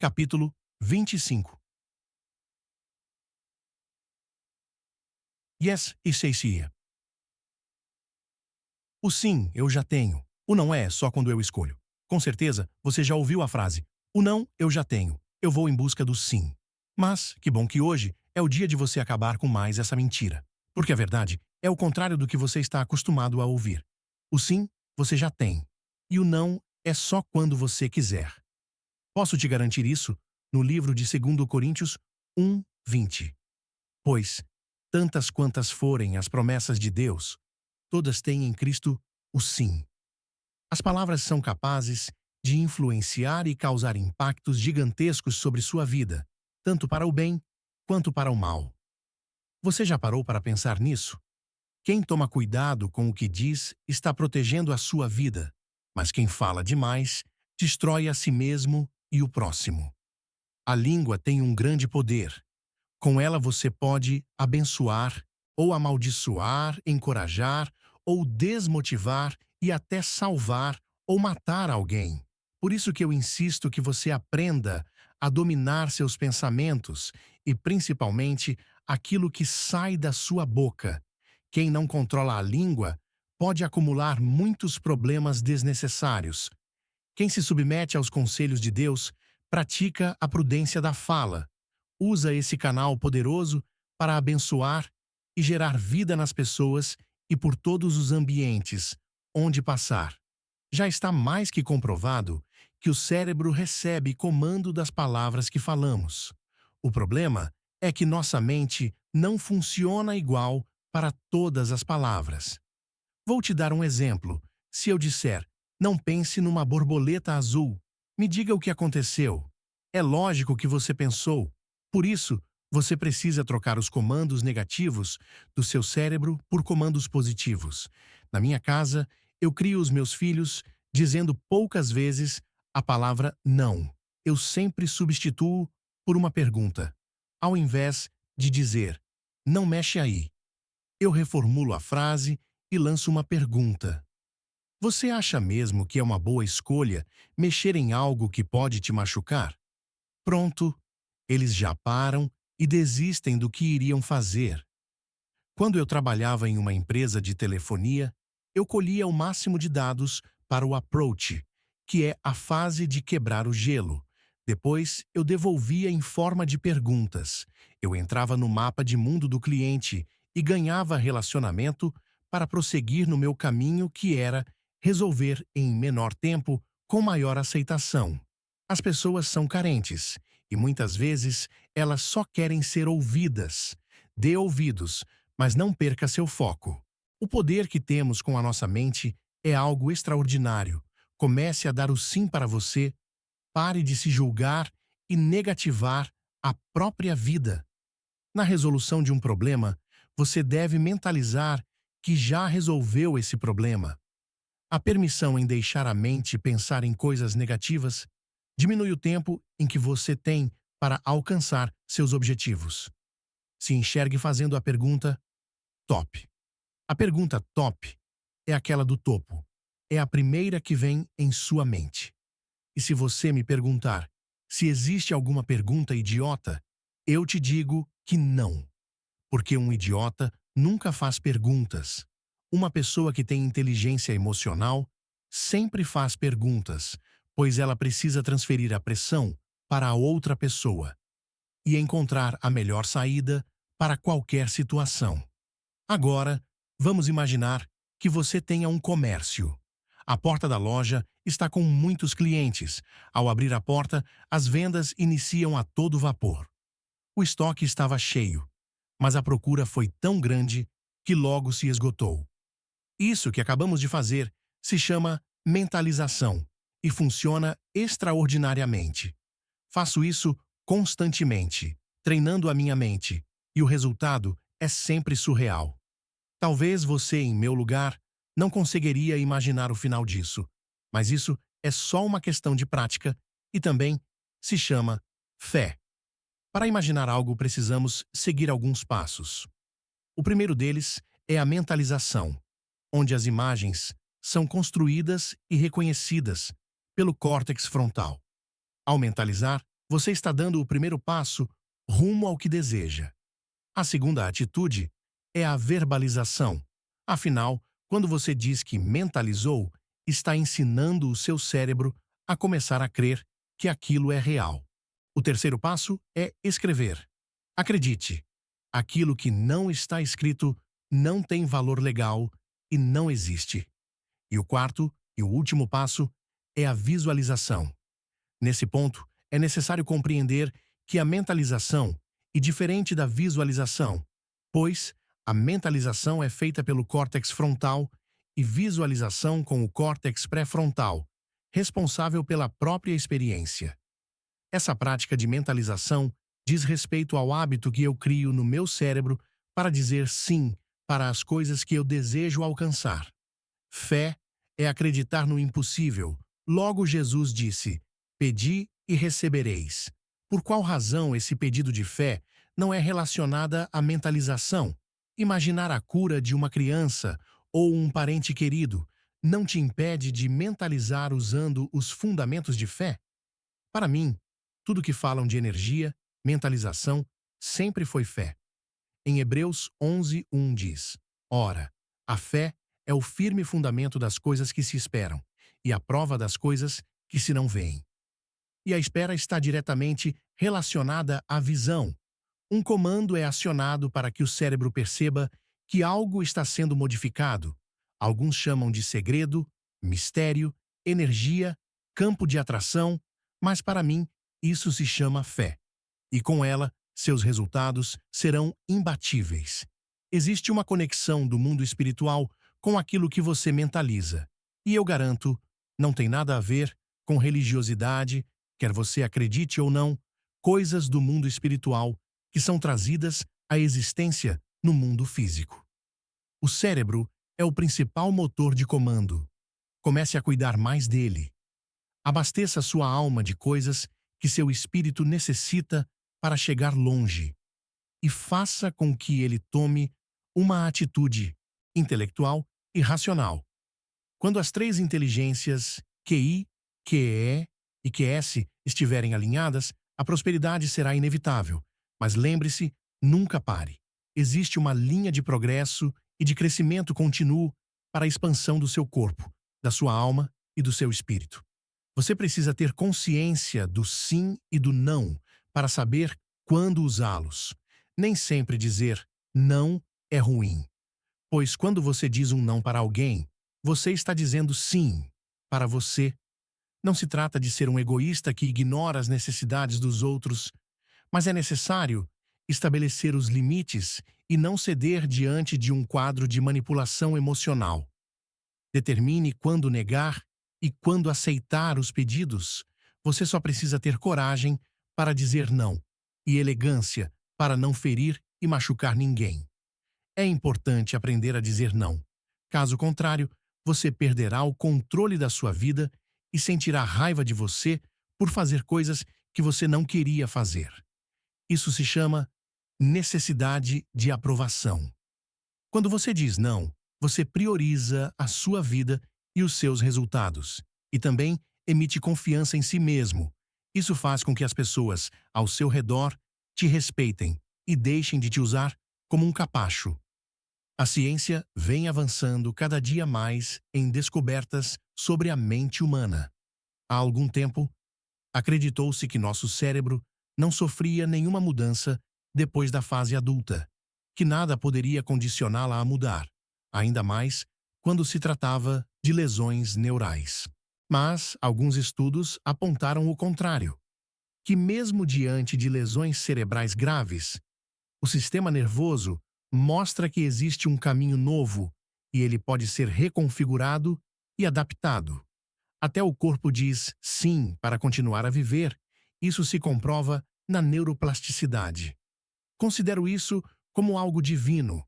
Capítulo 25. Yes e say. O sim eu já tenho. O não é só quando eu escolho. Com certeza, você já ouviu a frase: o não eu já tenho. Eu vou em busca do sim. Mas, que bom que hoje é o dia de você acabar com mais essa mentira. Porque a verdade é o contrário do que você está acostumado a ouvir. O sim, você já tem. E o não é só quando você quiser. Posso te garantir isso no livro de 2 Coríntios 1:20. Pois, tantas quantas forem as promessas de Deus, todas têm em Cristo o sim. As palavras são capazes de influenciar e causar impactos gigantescos sobre sua vida, tanto para o bem quanto para o mal. Você já parou para pensar nisso? Quem toma cuidado com o que diz está protegendo a sua vida, mas quem fala demais destrói a si mesmo e o próximo. A língua tem um grande poder. Com ela você pode abençoar, ou amaldiçoar, encorajar, ou desmotivar e até salvar ou matar alguém. Por isso que eu insisto que você aprenda a dominar seus pensamentos e, principalmente, aquilo que sai da sua boca. Quem não controla a língua pode acumular muitos problemas desnecessários. Quem se submete aos conselhos de Deus pratica a prudência da fala. Usa esse canal poderoso para abençoar e gerar vida nas pessoas e por todos os ambientes onde passar. Já está mais que comprovado que o cérebro recebe comando das palavras que falamos. O problema é que nossa mente não funciona igual para todas as palavras. Vou te dar um exemplo. Se eu disser, não pense numa borboleta azul, me diga o que aconteceu. É lógico que você pensou. Por isso, você precisa trocar os comandos negativos do seu cérebro por comandos positivos. Na minha casa, eu crio os meus filhos dizendo poucas vezes a palavra não. Eu sempre substituo por uma pergunta. Ao invés de dizer, não mexe aí, eu reformulo a frase e lanço uma pergunta. Você acha mesmo que é uma boa escolha mexer em algo que pode te machucar? Pronto, eles já param e desistem do que iriam fazer. Quando eu trabalhava em uma empresa de telefonia, eu colhia o máximo de dados para o approach, que é a fase de quebrar o gelo. Depois, eu devolvia em forma de perguntas. Eu entrava no mapa de mundo do cliente e ganhava relacionamento para prosseguir no meu caminho, que era resolver em menor tempo com maior aceitação. As pessoas são carentes e muitas vezes elas só querem ser ouvidas. Dê ouvidos, mas não perca seu foco. O poder que temos com a nossa mente é algo extraordinário. Comece a dar o sim para você, pare de se julgar e negativar a própria vida. Na resolução de um problema, você deve mentalizar que já resolveu esse problema. A permissão em deixar a mente pensar em coisas negativas diminui o tempo em que você tem para alcançar seus objetivos. Se enxergue fazendo a pergunta top. A pergunta top é aquela do topo. É a primeira que vem em sua mente. E se você me perguntar se existe alguma pergunta idiota, eu te digo que não. Porque um idiota nunca faz perguntas. Uma pessoa que tem inteligência emocional sempre faz perguntas, pois ela precisa transferir a pressão para a outra pessoa e encontrar a melhor saída para qualquer situação. Agora, vamos imaginar que você tenha um comércio. A porta da loja está com muitos clientes. Ao abrir a porta, as vendas iniciam a todo vapor. O estoque estava cheio, mas a procura foi tão grande que logo se esgotou. Isso que acabamos de fazer se chama mentalização e funciona extraordinariamente. Faço isso constantemente, treinando a minha mente, e o resultado é sempre surreal. Talvez você, em meu lugar, não conseguiria imaginar o final disso, mas isso é só uma questão de prática e também se chama fé. Para imaginar algo, precisamos seguir alguns passos. O primeiro deles é a mentalização, onde as imagens são construídas e reconhecidas pelo córtex frontal. Ao mentalizar, você está dando o primeiro passo rumo ao que deseja. A segunda atitude é a verbalização. Afinal, quando você diz que mentalizou, está ensinando o seu cérebro a começar a crer que aquilo é real. O terceiro passo é escrever. Acredite, aquilo que não está escrito não tem valor legal e não existe. E o quarto e o último passo é a visualização. Nesse ponto, é necessário compreender que a mentalização é diferente da visualização, pois a mentalização é feita pelo córtex frontal e visualização com o córtex pré-frontal, responsável pela própria experiência. Essa prática de mentalização diz respeito ao hábito que eu crio no meu cérebro para dizer sim para as coisas que eu desejo alcançar. Fé é acreditar no impossível. Logo Jesus disse: "Pedi e recebereis." Por qual razão esse pedido de fé não é relacionada à mentalização? Imaginar a cura de uma criança ou um parente querido não te impede de mentalizar usando os fundamentos de fé? Para mim, tudo que falam de energia, mentalização, sempre foi fé. Em Hebreus 11:1 diz: "Ora, a fé é o firme fundamento das coisas que se esperam, e a prova das coisas que se não veem." E a espera está diretamente relacionada à visão. Um comando é acionado para que o cérebro perceba que algo está sendo modificado. Alguns chamam de segredo, mistério, energia, campo de atração, mas para mim isso se chama fé. E com ela, seus resultados serão imbatíveis. Existe uma conexão do mundo espiritual com aquilo que você mentaliza. E eu garanto, não tem nada a ver com religiosidade, quer você acredite ou não, coisas do mundo espiritual que são trazidas à existência no mundo físico. O cérebro é o principal motor de comando. Comece a cuidar mais dele. Abasteça sua alma de coisas que seu espírito necessita para chegar longe e faça com que ele tome uma atitude intelectual e racional. Quando as três inteligências QI, QE e QS estiverem alinhadas, a prosperidade será inevitável. Mas lembre-se, nunca pare. Existe uma linha de progresso e de crescimento contínuo para a expansão do seu corpo, da sua alma e do seu espírito. Você precisa ter consciência do sim e do não para saber quando usá-los. Nem sempre dizer não é ruim, pois quando você diz um não para alguém, você está dizendo sim para você. Não se trata de ser um egoísta que ignora as necessidades dos outros, mas é necessário estabelecer os limites e não ceder diante de um quadro de manipulação emocional. Determine quando negar e quando aceitar os pedidos. Você só precisa ter coragem para dizer não e elegância para não ferir e machucar ninguém. É importante aprender a dizer não. Caso contrário, você perderá o controle da sua vida e sentirá raiva de você por fazer coisas que você não queria fazer. Isso se chama necessidade de aprovação. Quando você diz não, você prioriza a sua vida e os seus resultados, e também emite confiança em si mesmo. Isso faz com que as pessoas ao seu redor te respeitem e deixem de te usar como um capacho. A ciência vem avançando cada dia mais em descobertas sobre a mente humana. Há algum tempo, acreditou-se que nosso cérebro não sofria nenhuma mudança depois da fase adulta, que nada poderia condicioná-la a mudar, ainda mais quando se tratava de lesões neurais. Mas alguns estudos apontaram o contrário, que mesmo diante de lesões cerebrais graves, o sistema nervoso mostra que existe um caminho novo e ele pode ser reconfigurado e adaptado. Até o corpo diz sim para continuar a viver. Isso se comprova na neuroplasticidade. Considero isso como algo divino.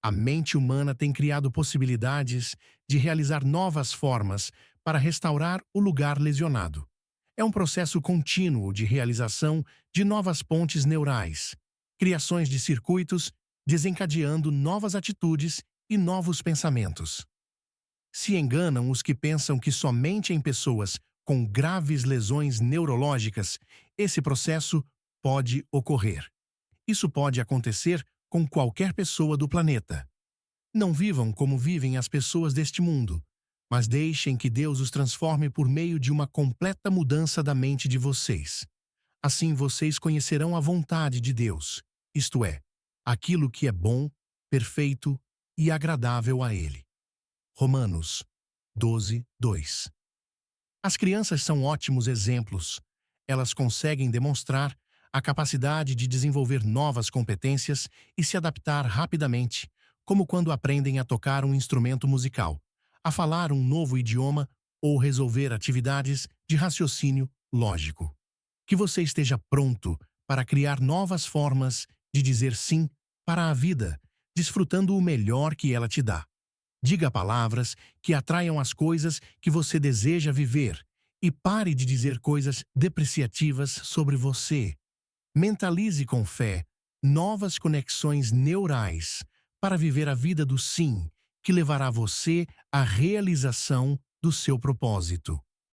A mente humana tem criado possibilidades de realizar novas formas para restaurar o lugar lesionado. É um processo contínuo de realização de novas pontes neurais, criações de circuitos, desencadeando novas atitudes e novos pensamentos. Se enganam os que pensam que somente em pessoas com graves lesões neurológicas, esse processo pode ocorrer. Isso pode acontecer com qualquer pessoa do planeta. Não vivam como vivem as pessoas deste mundo, mas deixem que Deus os transforme por meio de uma completa mudança da mente de vocês. Assim vocês conhecerão a vontade de Deus, isto é, aquilo que é bom, perfeito e agradável a Ele. Romanos 12, 2. As crianças são ótimos exemplos. Elas conseguem demonstrar a capacidade de desenvolver novas competências e se adaptar rapidamente, como quando aprendem a tocar um instrumento musical, a falar um novo idioma ou resolver atividades de raciocínio lógico. Que você esteja pronto para criar novas formas de dizer sim para a vida, desfrutando o melhor que ela te dá. Diga palavras que atraiam as coisas que você deseja viver e pare de dizer coisas depreciativas sobre você. Mentalize com fé novas conexões neurais para viver a vida do sim, que levará você à realização do seu propósito.